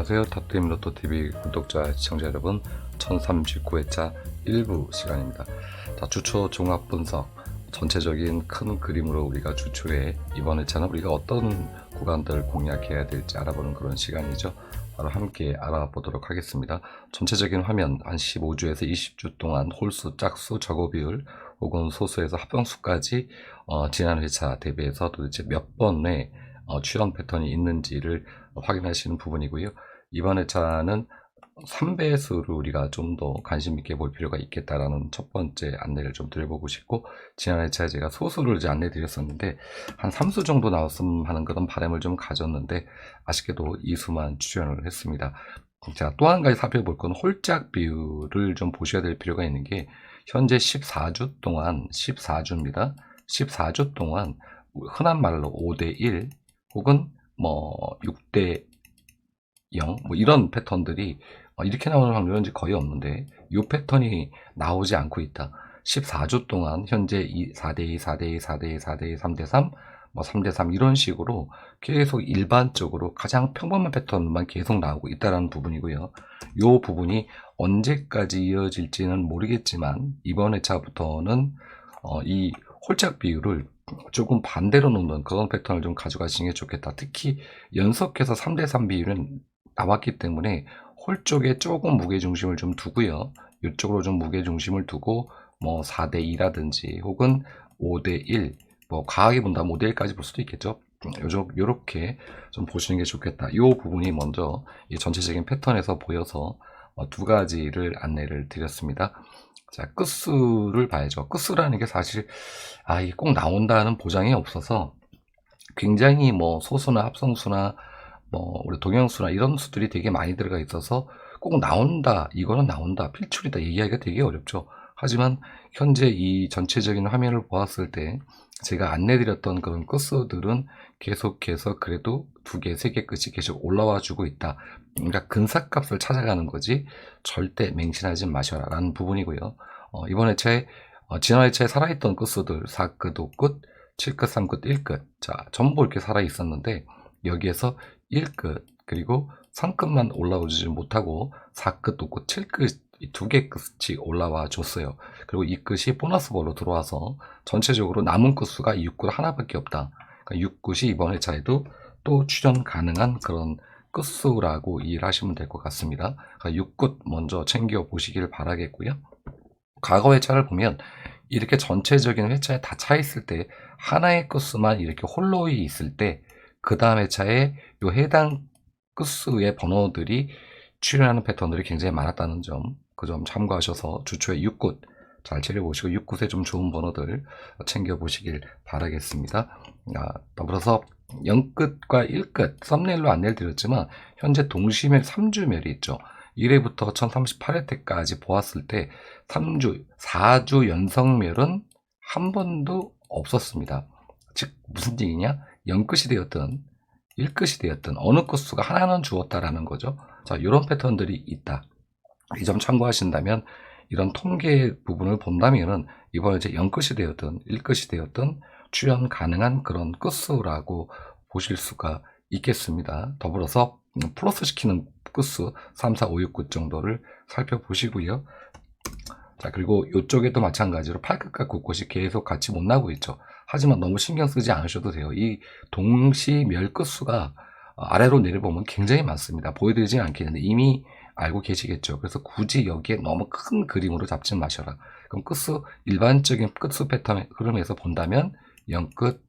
안녕하세요. 탑게임 로또TV 구독자 시청자 여러분, 1039회차 1부 시간입니다. 자, 주초 종합 분석, 전체적인 큰 그림으로 우리가 주초에 이번 회차는 우리가 어떤 구간들 공략해야 될지 알아보는 그런 시간이죠. 바로 함께 알아보도록 하겠습니다. 전체적인 화면 한 15주에서 20주 동안 홀수, 짝수, 저고 비율 혹은 소수에서 합성수까지 지난 회차 대비해서 도대체 몇 번의 출현 패턴이 있는지를 확인하시는 부분이고요. 이번 회차는 3배수를 우리가 좀 더 관심 있게 볼 필요가 있겠다라는 첫 번째 안내를 좀 드려보고 싶고, 지난 회차에 제가 소수를 이제 안내 드렸었는데 한 3수 정도 나왔으면 하는 그런 바람을 좀 가졌는데 아쉽게도 2수만 출연을 했습니다. 자, 또 한 가지 살펴볼 건 홀짝 비율을 좀 보셔야 될 필요가 있는 게, 현재 14주 동안 14주입니다. 14주 동안 흔한 말로 5대1 혹은 뭐 6대 0 뭐 이런 패턴들이 이렇게 나오는 확률은 이제 거의 없는데, 이 패턴이 나오지 않고 있다. 14주 동안 현재 4대2, 4대2, 4대2, 4대2, 3대3, 뭐 3대3 이런 식으로 계속 일반적으로 가장 평범한 패턴만 계속 나오고 있다는 부분이고요. 이 부분이 언제까지 이어질지는 모르겠지만 이번 회차부터는 이 홀짝 비율을 조금 반대로 놓는 그런 패턴을 좀 가져가시는 게 좋겠다. 특히 연속해서 3대3 비율은 나왔기 때문에 홀 쪽에 조금 무게중심을 좀 두고요. 이쪽으로 좀 무게중심을 두고 뭐 4대2라든지 혹은 5대1, 뭐 과하게 본다면 5대1까지 볼 수도 있겠죠. 요렇게 좀 보시는 게 좋겠다. 이 부분이 먼저 이 전체적인 패턴에서 보여서 두 가지를 안내를 드렸습니다. 자, 끝수를 봐야죠. 끝수라는 게 사실 이게 꼭 나온다는 보장이 없어서 굉장히 뭐 소수나 합성수나 뭐 우리 동형수나 이런 수들이 되게 많이 들어가 있어서 꼭 나온다, 이거는 나온다, 필출이다 얘기하기가 되게 어렵죠. 하지만 현재 이 전체적인 화면을 보았을 때 제가 안내드렸던 그런 끝수들은 계속해서 그래도 2개, 3개 끝이 계속 올라와 주고 있다. 그러니까 근사값을 찾아가는 거지 절대 맹신하지 마셔라 라는 부분이고요. 이번 회차에 지난 회차에 살아있던 끝수들 4끝, 5끝, 7끝, 3끝, 1끝, 자 전부 이렇게 살아있었는데 여기에서 1끝 그리고 3끝만 올라오지 못하고 4끝, 5끝, 7끝 이 2개 끝이 올라와 줬어요. 그리고 이 끝이 보너스 볼로 들어와서 전체적으로 남은 끝수가 6끝 하나밖에 없다. 그러니까 6끝이 이번 회차에도 또 출현 가능한 그런 끝수라고 이해를 하시면 될 것 같습니다. 그러니까 6끝 먼저 챙겨 보시길 바라겠고요. 과거 회차를 보면 이렇게 전체적인 회차에 다 차 있을 때 하나의 끝수만 이렇게 홀로 있을 때 그 다음 회차에 요 해당 끝수의 번호들이 출현하는 패턴들이 굉장히 많았다는 점, 그 점 참고하셔서 주초에 6끝 잘 챙겨보시고 6끝에 좀 좋은 번호들 챙겨보시길 바라겠습니다. 더불어서 0끝과 1끝 썸네일로 안내를 드렸지만 현재 동시멸 3주멸이 있죠. 1회부터 1038회 때까지 보았을 때 3주, 4주 연성멸은 한 번도 없었습니다. 즉 무슨 얘기냐? 0끝이 되었든 1끝이 되었든 어느 끝수가 하나는 주었다라는 거죠. 자, 이런 패턴들이 있다. 이 점 참고하신다면 이런 통계 부분을 본다면은 이번에 이제 0끝이 되었든 1끝이 되었든 출현 가능한 그런 끝수라고 보실 수가 있겠습니다. 더불어서 플러스 시키는 끝수 3, 4, 5, 6, 9 정도를 살펴보시고요. 자, 그리고 이쪽에도 마찬가지로 8끝과 9끝이 계속 같이 못 나고 있죠. 하지만 너무 신경 쓰지 않으셔도 돼요. 이 동시멸 끝수가 아래로 내려보면 굉장히 많습니다. 보여드리진 않겠는데 이미 알고 계시겠죠. 그래서 굳이 여기에 너무 큰 그림으로 잡지 마셔라. 그럼 끝수, 일반적인 끝수 패턴 흐름에서 본다면 0끝,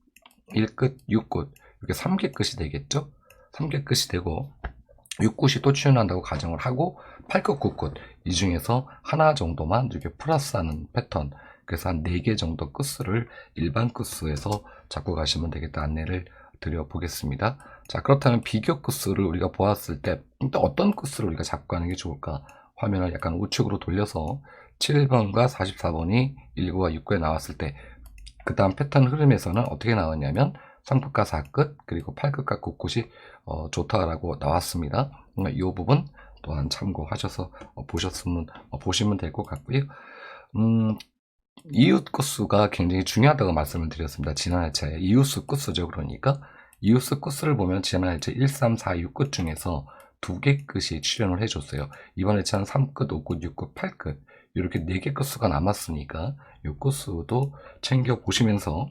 1끝, 6끝 이렇게 3개 끝이 되겠죠. 3개 끝이 되고 6끝이 또 출현한다고 가정을 하고 8끝, 9끝 이 중에서 하나 정도만 이렇게 플러스하는 패턴, 그래서 한 4개 정도 끝수를 일반 끝수에서 잡고 가시면 되겠다 안내를 드려보겠습니다. 자, 그렇다면 비교 끝수를 우리가 보았을 때 또 어떤 끝수를 우리가 잡고 가는 게 좋을까? 화면을 약간 우측으로 돌려서 7번과 44번이 1구와 6구에 나왔을 때 그 다음 패턴 흐름에서는 어떻게 나왔냐면 3끝과 4끝 그리고 8끝과 9끝이 좋다라고 나왔습니다. 이 부분 또한 참고하셔서 보시면 될 것 같고요. 이웃 끝수가 굉장히 중요하다고 말씀을 드렸습니다. 지난 회차에 이웃수 끝수죠. 그러니까 이웃수 끝수를 보면 지난 회차 1, 3, 4, 6끝 중에서 두 개 끝이 출연을 해줬어요. 이번 회차는 3끝, 5끝, 6끝, 8끝 이렇게 4개 끝수가 남았으니까 이 끝수도 챙겨보시면서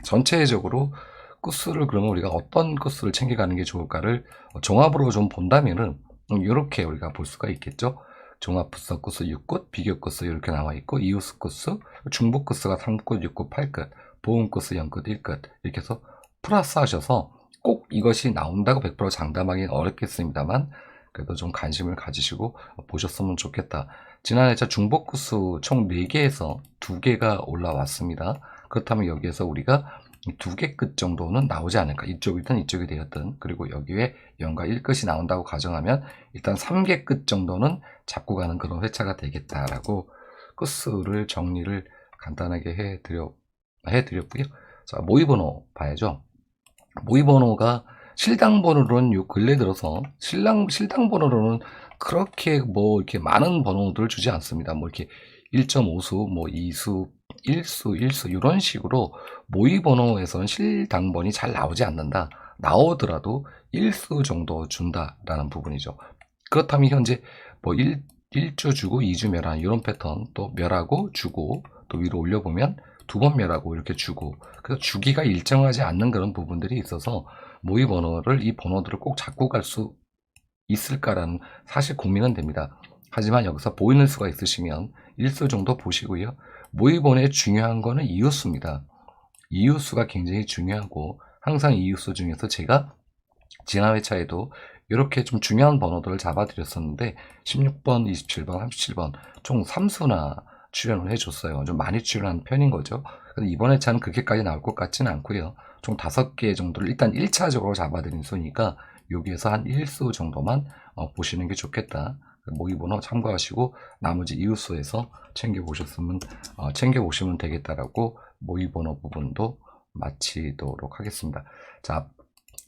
전체적으로 끝수를 그러면 우리가 어떤 끝수를 챙겨가는 게 좋을까를 종합으로 좀 본다면은 이렇게 우리가 볼 수가 있겠죠. 종합 분석 끝수 6끝, 비교 끝수 이렇게 나와 있고 이웃수 끝수, 중복 끝수가 3끝, 6끝, 8끝, 보험 끝수 0끝, 1끝 이렇게 해서 플러스 하셔서 꼭 이것이 나온다고 100% 장담하기는 어렵겠습니다만 그래도 좀 관심을 가지시고 보셨으면 좋겠다. 지난 회차 중복 끝수 총 4개에서 2개가 올라왔습니다. 그렇다면 여기에서 우리가 2개 끝 정도는 나오지 않을까. 이쪽이든 이쪽이 되었든. 그리고 여기에 0과 1끝이 나온다고 가정하면 일단 3개 끝 정도는 잡고 가는 그런 회차가 되겠다라고 끝수를 정리를 간단하게 해드렸고요. 자, 모의번호 봐야죠. 모의번호가 실당 번호로는 요 근래 들어서 실당 번호로는 그렇게 뭐 이렇게 많은 번호들을 주지 않습니다. 뭐 이렇게 1.5수, 뭐 2수, 1수 이런 식으로 모의 번호에서는 실당번이 잘 나오지 않는다. 나오더라도 1수 정도 준다라는 부분이죠. 그렇다면 현재 뭐 1주 주고 2주 멸한 이런 패턴, 또 멸하고 주고 또 위로 올려보면 2번 멸하고 이렇게 주고, 그래서 주기가 일정하지 않는 그런 부분들이 있어서 모의 번호를 이 번호들을 꼭 잡고 갈 수 있을까라는 사실 고민은 됩니다. 하지만 여기서 보이는 수가 있으시면 1수 정도 보시고요. 모의 번호의 중요한 거는 이웃수입니다. 이웃수가 굉장히 중요하고 항상 이웃수 중에서 제가 지난 회차에도 이렇게 좀 중요한 번호들을 잡아드렸었는데 16번, 27번, 37번 총 3수나 출연을 해줬어요. 좀 많이 출연한 편인 거죠. 그래서 이번 회차는 그렇게까지 나올 것 같지는 않고요. 총 5개 정도를 일단 1차적으로 잡아드린 수니까 여기에서 한 1수 정도만 보시는 게 좋겠다. 모의번호 참고하시고 나머지 이웃수에서 챙겨보시면 되겠다라고 모의번호 부분도 마치도록 하겠습니다. 자,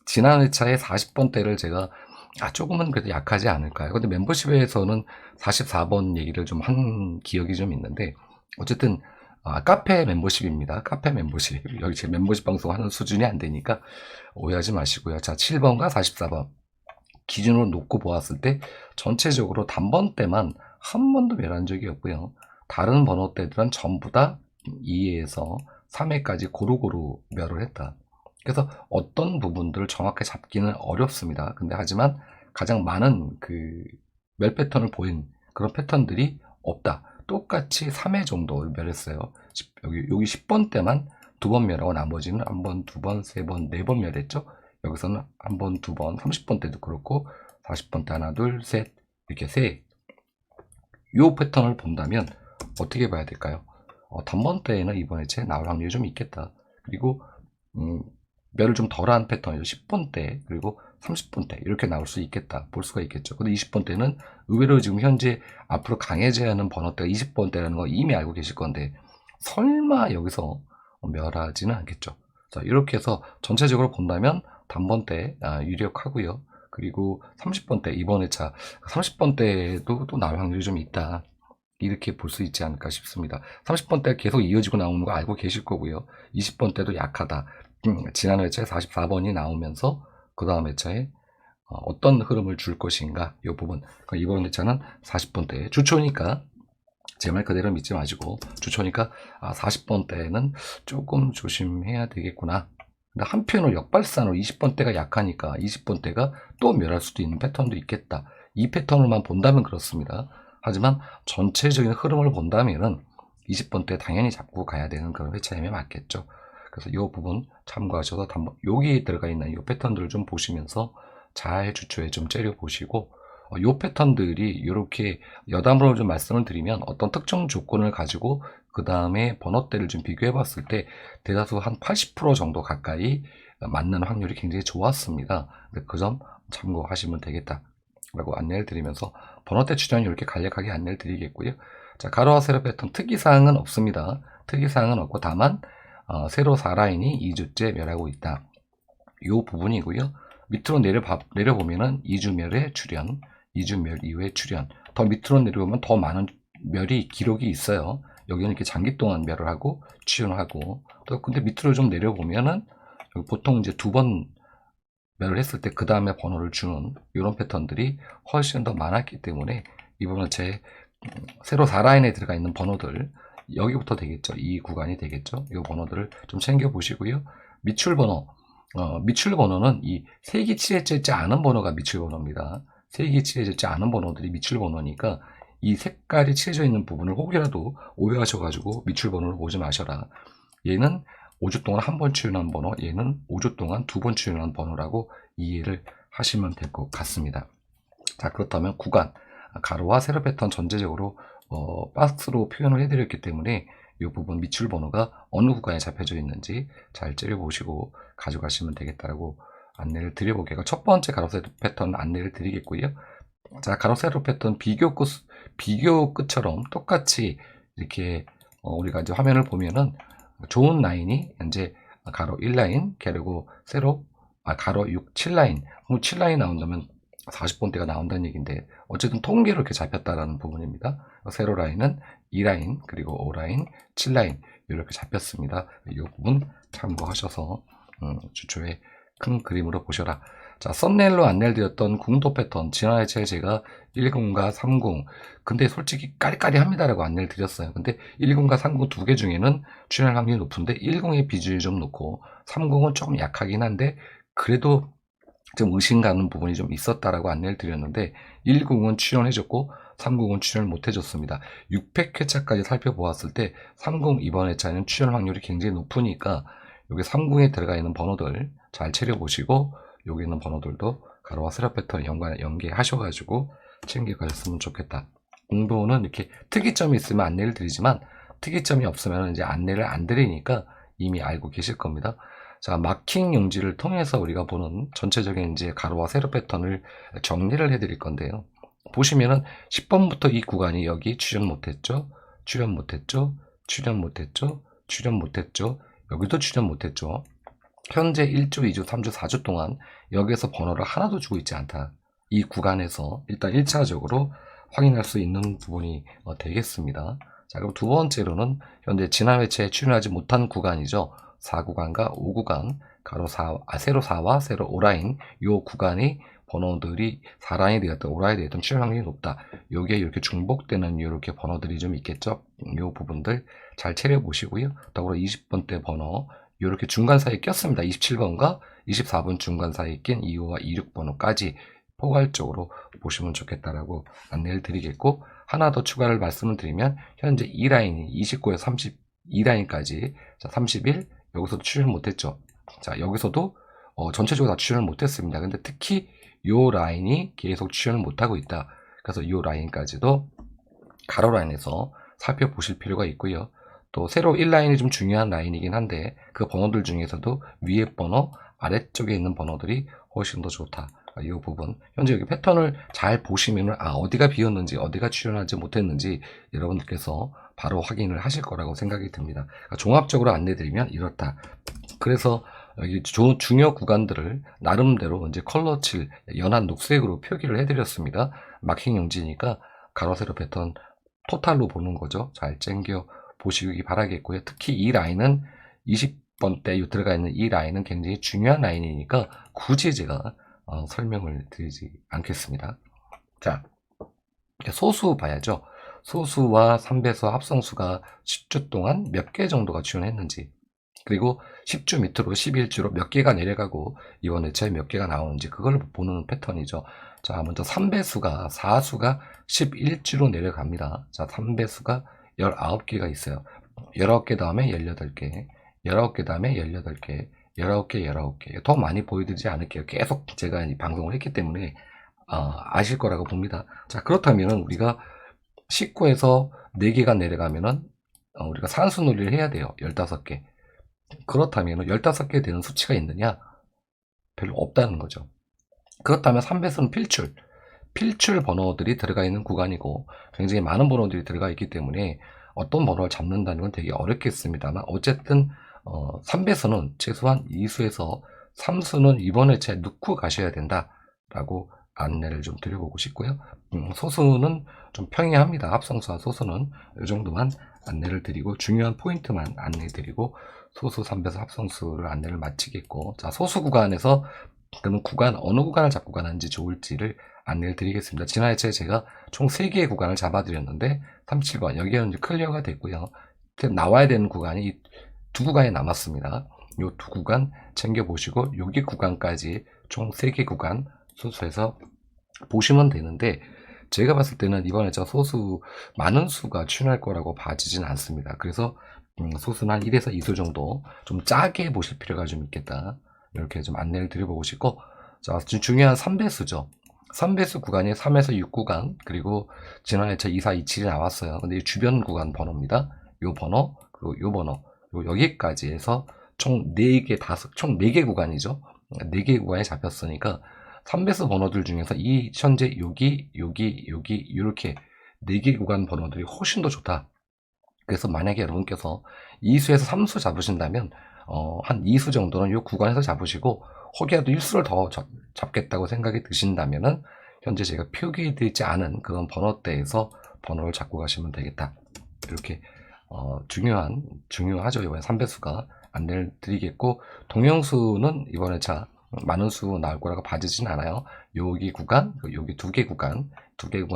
지난 회차에 40번대를 제가 조금은 그래도 약하지 않을까요? 근데 멤버십에서는 44번 얘기를 좀 한 기억이 좀 있는데 어쨌든 카페 멤버십입니다. 카페 멤버십. 여기 제 멤버십 방송 하는 수준이 안 되니까 오해하지 마시고요. 자, 7번과 44번 기준으로 놓고 보았을 때 전체적으로 단번대만 한 번도 멸한 적이 없고요. 다른 번호대들은 전부 다 2회에서 3회까지 고루고루 멸을 했다. 그래서 어떤 부분들을 정확히 잡기는 어렵습니다. 근데 하지만 가장 많은 그 멸 패턴을 보인 그런 패턴들이 없다. 똑같이 3회 정도 멸했어요. 여기 10번 때만 2번 멸하고 나머지는 1번, 2번, 3번, 4번 멸했죠. 여기서는 1번, 2번, 30번 때도 그렇고 40번 때 하나, 둘, 셋 이렇게 세. 이 패턴을 본다면 어떻게 봐야 될까요? 단번 때에는 이번 회차에 나올 확률이 좀 있겠다. 그리고 멸을 좀 덜한 패턴이죠. 10번 때 그리고 30번 때 이렇게 나올 수 있겠다. 볼 수가 있겠죠. 근데 20번 때는 의외로 지금 현재 앞으로 강해져야 하는 번호대가 20번 때라는 거 이미 알고 계실 건데 설마 여기서 멸하지는 않겠죠. 자, 이렇게 해서 전체적으로 본다면 단번 때 유력하고요. 그리고 30번 때 이번 회차 30번 때도 또 나올 확률이 좀 있다. 이렇게 볼 수 있지 않을까 싶습니다. 30번 때 계속 이어지고 나오는 거 알고 계실 거고요. 20번 때도 약하다. 지난 회차에 44번이 나오면서 그 다음 회차에 어떤 흐름을 줄 것인가 이 부분. 이번 회차는 40번 때 주초니까 제 말 그대로 믿지 마시고 주초니까 40번 때는 조금 조심해야 되겠구나. 근데 한편으로 역발산으로 20번 때가 약하니까 20번 때가 또 멸할 수도 있는 패턴도 있겠다. 이 패턴을만 본다면 그렇습니다. 하지만 전체적인 흐름을 본다면은 20번 때 당연히 잡고 가야 되는 그런 회차임에 맞겠죠. 그래서 이 부분 참고하셔서 여기에 들어가 있는 이 패턴들을 좀 보시면서 잘 주초에 좀 째려 보시고 이 패턴들이 이렇게 여담으로 좀 말씀을 드리면 어떤 특정 조건을 가지고 그 다음에 번호대를 좀 비교해 봤을 때 대다수 한 80% 정도 가까이 맞는 확률이 굉장히 좋았습니다. 그 점 참고하시면 되겠다 라고 안내를 드리면서 번호대 추천 이렇게 간략하게 안내를 드리겠고요. 자, 가로와 세로 패턴 특이사항은 없습니다. 특이사항은 없고 다만 세로 4라인이 2주째 멸하고 있다. 이 부분이고요. 밑으로 내려보면은 2주 멸의 출현, 2주 멸 이후의 출현. 더 밑으로 내려오면 더 많은 멸이 기록이 있어요. 여기는 이렇게 장기 동안 멸을 하고 출현을 하고 또 근데 밑으로 좀 내려보면은 보통 이제 2번 매를 했을 때 그 다음에 번호를 주는 이런 패턴들이 훨씬 더 많았기 때문에 이 부분은 제 세로 4라인에 들어가 있는 번호들 여기부터 되겠죠. 이 구간이 되겠죠. 이 번호들을 좀 챙겨 보시고요. 미출 번호, 미출 번호는 이 색이 칠해지지 않은 번호가 미출 번호입니다. 색이 칠해지지 않은 번호들이 미출 번호니까 이 색깔이 칠해져 있는 부분을 혹이라도 오해하셔가지고 미출 번호를 보지 마셔라. 얘는 5주 동안 한 번 출연한 번호, 얘는 5주 동안 2번 출연한 번호라고 이해를 하시면 될 것 같습니다. 자, 그렇다면 구간, 가로와 세로 패턴 전체적으로 박스로 표현을 해드렸기 때문에 이 부분 미출 번호가 어느 구간에 잡혀져 있는지 잘 째려보시고 가져가시면 되겠다고 안내를 드려볼게요. 첫 번째 가로 세로 패턴 안내를 드리겠고요. 자, 가로 세로 패턴 비교 끝처럼 똑같이 이렇게 우리가 이제 화면을 보면은 좋은 라인이 이제 가로 1라인, 그리고 세로 가로 6, 7라인, 7라인 나온다면 40번대가 나온다는 얘기인데 어쨌든 통계로 이렇게 잡혔다라는 부분입니다. 세로 라인은 2라인, 그리고 5라인, 7라인 이렇게 잡혔습니다. 이 부분 참고하셔서 주초에 큰 그림으로 보셔라. 자, 썸네일로 안내를 드렸던 궁도 패턴 지난해 제가 10과 30, 근데 솔직히 까리까리합니다라고 안내를 드렸어요. 근데 10과 30 두 개 중에는 출현 확률이 높은데 10의 비중이 좀 높고 30은 조금 약하긴 한데 그래도 좀 의심 가는 부분이 좀 있었다라고 안내를 드렸는데 10은 출연해줬고 30은 출연을 못해줬습니다. 600회차까지 살펴보았을 때 30 이번 회차는 출연 확률이 굉장히 높으니까 여기 30에 들어가 있는 번호들 잘 채려보시고 여기 있는 번호들도 가로와 세로 패턴 연계하셔가지고 챙겨가셨으면 좋겠다. 공도는 이렇게 특이점이 있으면 안내를 드리지만 특이점이 없으면 이제 안내를 안 드리니까 이미 알고 계실 겁니다. 자, 마킹 용지를 통해서 우리가 보는 전체적인 이제 가로와 세로 패턴을 정리를 해드릴 건데요. 보시면은 10번부터 이 구간이 여기 출연 못했죠, 출연 못했죠, 출연 못했죠, 출연 못했죠, 여기도 출연 못했죠. 현재 1주, 2주, 3주, 4주 동안 여기에서 번호를 하나도 주고 있지 않다. 이 구간에서 일단 1차적으로 확인할 수 있는 부분이 되겠습니다. 자, 그럼 두 번째로는 현재 지난 회차에 출연하지 못한 구간이죠. 4구간과 5구간, 세로 4와 세로 5라인 이 구간이 번호들이 4라인이 되었던 5라인이 되었던 출연 확률이 높다. 요게 이렇게 중복되는 이렇게 번호들이 좀 있겠죠. 이 부분들 잘 채려보시고요. 더불어 20번대 번호 이렇게 중간 사이에 꼈습니다. 27번과 24번 중간 사이에 낀 25와 26번호까지 포괄적으로 보시면 좋겠다라고 안내를 드리겠고, 하나 더 추가를 말씀을 드리면 현재 2라인이 29에서 32라인까지, 자 31 여기서도 출연을 못했죠. 자, 여기서도 전체적으로 다 출연을 못했습니다. 근데 특히 이 라인이 계속 출연을 못하고 있다. 그래서 이 라인까지도 가로 라인에서 살펴보실 필요가 있고요. 또 세로 1라인이 좀 중요한 라인이긴 한데 그 번호들 중에서도 위에 번호, 아래쪽에 있는 번호들이 훨씬 더 좋다. 이 부분 현재 여기 패턴을 잘 보시면 어디가 비었는지 어디가 출연하지 못했는지 여러분들께서 바로 확인을 하실 거라고 생각이 듭니다. 종합적으로 안내드리면 이렇다. 그래서 여기 중요 구간들을 나름대로 이제 컬러 칠 연한 녹색으로 표기를 해드렸습니다. 마킹 용지니까 가로 세로 패턴 토탈로 보는 거죠. 잘 챙겨 보시기 바라겠고요. 특히 이 라인은 20번대 들어가 있는 이 라인은 굉장히 중요한 라인이니까 굳이 제가 설명을 드리지 않겠습니다. 자, 소수 봐야죠. 소수와 3배수 합성수가 10주 동안 몇 개 정도가 출연했는지, 그리고 10주 밑으로 11주로 몇 개가 내려가고 이번 회차에 몇 개가 나오는지 그걸 보는 패턴이죠. 자, 먼저 3배수가 4수가 11주로 내려갑니다. 자, 3배수가 19개가 있어요. 19개 다음에 18개, 19개 다음에 18개, 19개, 19개. 더 많이 보여드리지 않을게요. 계속 제가 이 방송을 했기 때문에 아실 거라고 봅니다. 자, 그렇다면 우리가 19에서 4개가 내려가면은 우리가 산수놀이를 해야 돼요. 15개. 그렇다면 15개 되는 수치가 있느냐? 별로 없다는 거죠. 그렇다면 3배수는 필출 번호들이 들어가 있는 구간이고 굉장히 많은 번호들이 들어가 있기 때문에 어떤 번호를 잡는다는 건 되게 어렵겠습니다만, 어쨌든 3배수는 최소한 2수에서 3수는 이번 회차에 넣고 가셔야 된다라고 안내를 좀 드려보고 싶고요. 소수는 좀 평이합니다. 합성수와 소수는 이 정도만 안내를 드리고 중요한 포인트만 안내 드리고 소수 3배수 합성수를 안내를 마치겠고, 자, 소수 구간에서 그러면 어느 구간을 잡고 가는지 좋을지를 안내를 드리겠습니다. 지난 회차에 제가 총 3개의 구간을 잡아드렸는데 37번 여기는 이제 클리어가 됐고요. 나와야 되는 구간이 2구간이 남았습니다. 이 2구간 챙겨보시고 여기 구간까지 총 3개 구간 순서해서 보시면 되는데, 제가 봤을 때는 이번에 많은 수가 출연할 거라고 봐지진 않습니다. 그래서 소수는 한 1에서 2수 정도 좀 짜게 보실 필요가 좀 있겠다, 이렇게 좀 안내를 드려보고 싶고, 자, 중요한 3배수죠. 3배수 구간이 3에서 6구간, 그리고 지난 회차 24, 27이 나왔어요. 근데 이 주변 구간 번호입니다. 요 번호, 그리고 요 번호, 그리고 여기까지 해서 총 4개, 총 4개 구간이죠. 4개 구간이 잡혔으니까 3배수 번호들 중에서 현재 여기, 이렇게 4개 구간 번호들이 훨씬 더 좋다. 그래서 만약에 여러분께서 2수에서 3수 잡으신다면 한 2수 정도는 이 구간에서 잡으시고, 혹여라도 1수를 더 잡겠다고 생각이 드신다면은 현재 제가 표기되지 않은 그런 번호대에서 번호를 잡고 가시면 되겠다. 이렇게 중요하죠. 이번에 3배수가 안내를 드리겠고, 동영수는 이번에 많은 수 나올 거라고 봐지진 않아요. 여기 구간, 여기 2개 구간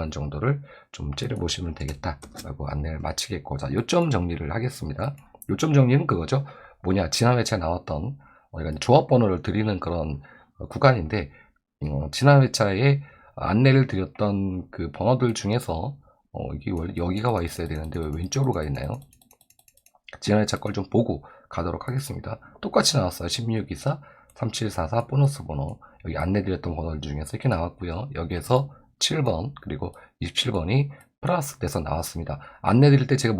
정도를 좀 째려보시면 되겠다라고 안내를 마치겠고, 자, 요점 정리를 하겠습니다. 요점 정리는 그거죠. 지난 회차에 나왔던 조합 번호를 드리는 그런 구간인데, 지난 회차에 안내를 드렸던 그 번호들 중에서 이게 원래 여기가 와 있어야 되는데 왜 왼쪽으로 가 있나요? 지난 회차 걸 좀 보고 가도록 하겠습니다. 똑같이 나왔어요. 1624, 3744 보너스 번호, 여기 안내드렸던 번호들 중에서 이렇게 나왔고요. 여기에서 7번 그리고 27번이 플러스 돼서 나왔습니다. 안내드릴 때 제가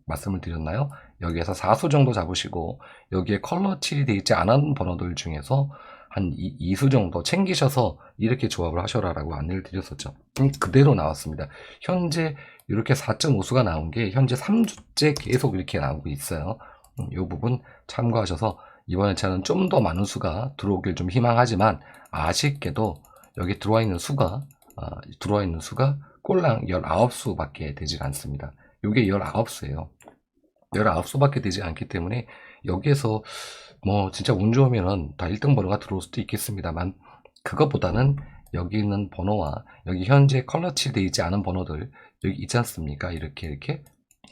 말씀을 드렸나요? 여기에서 4수 정도 잡으시고, 여기에 컬러 칠이 되어 있지 않은 번호들 중에서 한 2수 정도 챙기셔서 이렇게 조합을 하셔라라고 안내를 드렸었죠. 그대로 나왔습니다. 현재 이렇게 4.5수가 나온 게 현재 3주째 계속 이렇게 나오고 있어요. 이 부분 참고하셔서 이번 회차는 좀 더 많은 수가 들어오길 좀 희망하지만, 아쉽게도 여기 들어와 있는 수가 꼴랑 19수밖에 되지 않습니다. 이게 19수예요. 19수밖에 되지 않기 때문에 여기에서 진짜 운 좋으면은 다 1등 번호가 들어올 수도 있겠습니다만, 그것보다는 여기 있는 번호와 여기 현재 컬러 칠되어 있지 않은 번호들 여기 있지 않습니까? 이렇게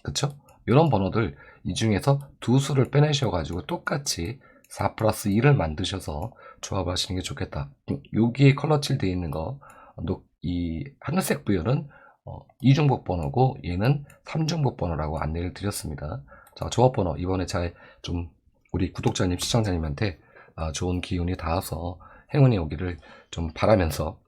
그쵸? 이런 번호들 이 중에서 2수를 빼내셔가지고 똑같이 4 플러스 2를 만드셔서 조합하시는 게 좋겠다. 여기에 컬러 칠되어 있는 거, 이 하늘색 부열은 2중복 번호고 얘는 3중복 번호라고 안내를 드렸습니다. 자, 조합 번호 이번에 좀 우리 구독자님, 시청자님한테 좋은 기운이 닿아서 행운이 오기를 좀 바라면서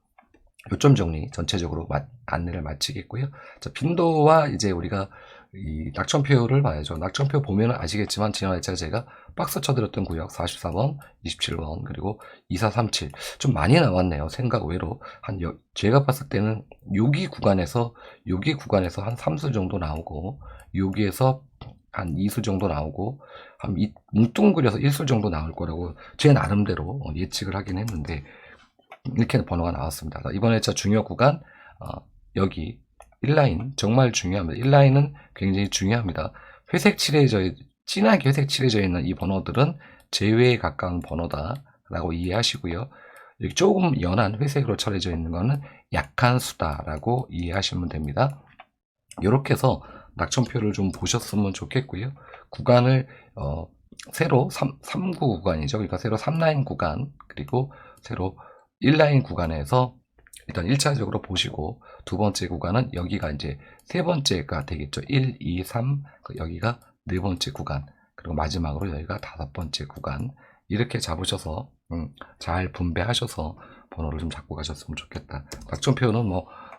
요점 정리 전체적으로 안내를 마치겠고요. 자, 빈도와 이제 우리가 이 낙천표를 봐야죠. 낙천표 보면 아시겠지만 지난 회차에 제가 박스 쳐드렸던 구역 44번, 27번, 그리고 2437 좀 많이 나왔네요. 생각 외로 제가 봤을 때는 여기 구간에서 한 3수 정도 나오고, 여기에서 한 2수 정도 나오고, 한 뭉뚱그려서 1수 정도 나올 거라고 제 나름대로 예측을 하긴 했는데, 이렇게 번호가 나왔습니다. 이번 회차 중요 구간, 여기 1라인 정말 중요합니다. 1라인은 굉장히 중요합니다. 진하게 회색 칠해져 있는 이 번호들은 제외에 가까운 번호다라고 이해하시고요. 여기 조금 연한 회색으로 칠해져 있는 거는 약한 수다라고 이해하시면 됩니다. 이렇게 해서 낙천표를 좀 보셨으면 좋겠고요. 구간을 새로 3구 구간이죠. 그러니까 새로 3라인 구간, 그리고 새로 1라인 구간에서 일단 1차적으로 보시고, 두 번째 구간은 여기가 이제 세 번째가 되겠죠. 1, 2, 3, 여기가 네 번째 구간, 그리고 마지막으로 여기가 5번째 구간, 이렇게 잡으셔서 잘 분배하셔서 번호를 좀 잡고 가셨으면 좋겠다. 낙천표는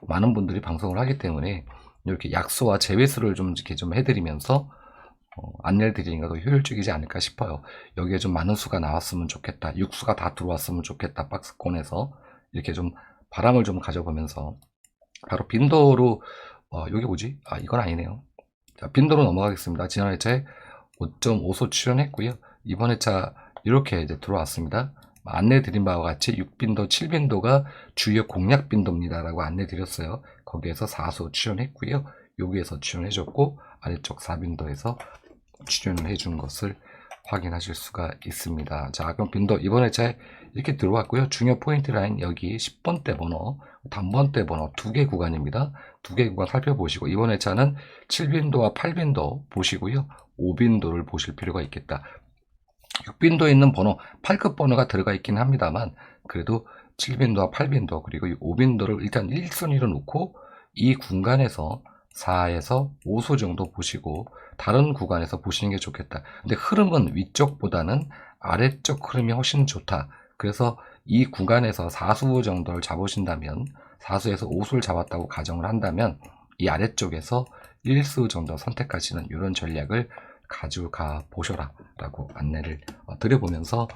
많은 분들이 방송을 하기 때문에 이렇게 약수와 제외수를 좀 이렇게 좀 해드리면서 안내를 드리는 게 더 효율적이지 않을까 싶어요. 여기에 좀 많은 수가 나왔으면 좋겠다, 6수가 다 들어왔으면 좋겠다, 박스권에서 이렇게 좀 바람을 좀 가져보면서, 바로 빈도로 여기 뭐지? 이건 아니네요. 자, 빈도로 넘어가겠습니다. 지난 회차에 5.5소 출연했고요. 이번 회차 이렇게 이제 들어왔습니다. 안내 드린 바와 같이 6빈도, 7빈도가 주요 공략 빈도입니다라고 안내 드렸어요. 거기에서 4소 출연했고요. 여기에서 출연해줬고, 아래쪽 4빈도에서 출연을 해준 것을 확인하실 수가 있습니다. 자, 그럼 빈도 이번 회차에 이렇게 들어왔고요. 중요 포인트 라인 여기 10번대 번호, 단번대 번호 2개 구간입니다. 2개 구간 살펴보시고 이번 회차는 7빈도와 8빈도 보시고요. 5빈도를 보실 필요가 있겠다. 6빈도에 있는 번호, 8급 번호가 들어가 있긴 합니다만 그래도 7빈도와 8빈도 그리고 5빈도를 일단 1순위로 놓고 이 구간에서 4에서 5수 정도 보시고 다른 구간에서 보시는 게 좋겠다. 근데 흐름은 위쪽보다는 아래쪽 흐름이 훨씬 좋다. 그래서 이 구간에서 4수 정도를 잡으신다면 4수에서 5수를 잡았다고 가정을 한다면 이 아래쪽에서 1수 정도 선택하시는 이런 전략을 가져가 보셔라 라고 안내를 드려보면서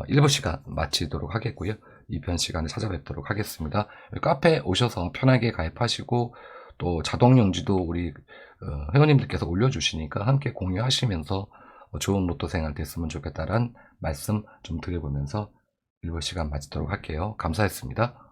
1부 시간 마치도록 하겠고요. 2편 시간에 찾아뵙도록 하겠습니다. 카페에 오셔서 편하게 가입하시고 또 자동용지도 우리 회원님들께서 올려주시니까 함께 공유하시면서 좋은 로또 생활 됐으면 좋겠다라는 말씀 좀 드려보면서 1부 시간 마치도록 할게요. 감사했습니다.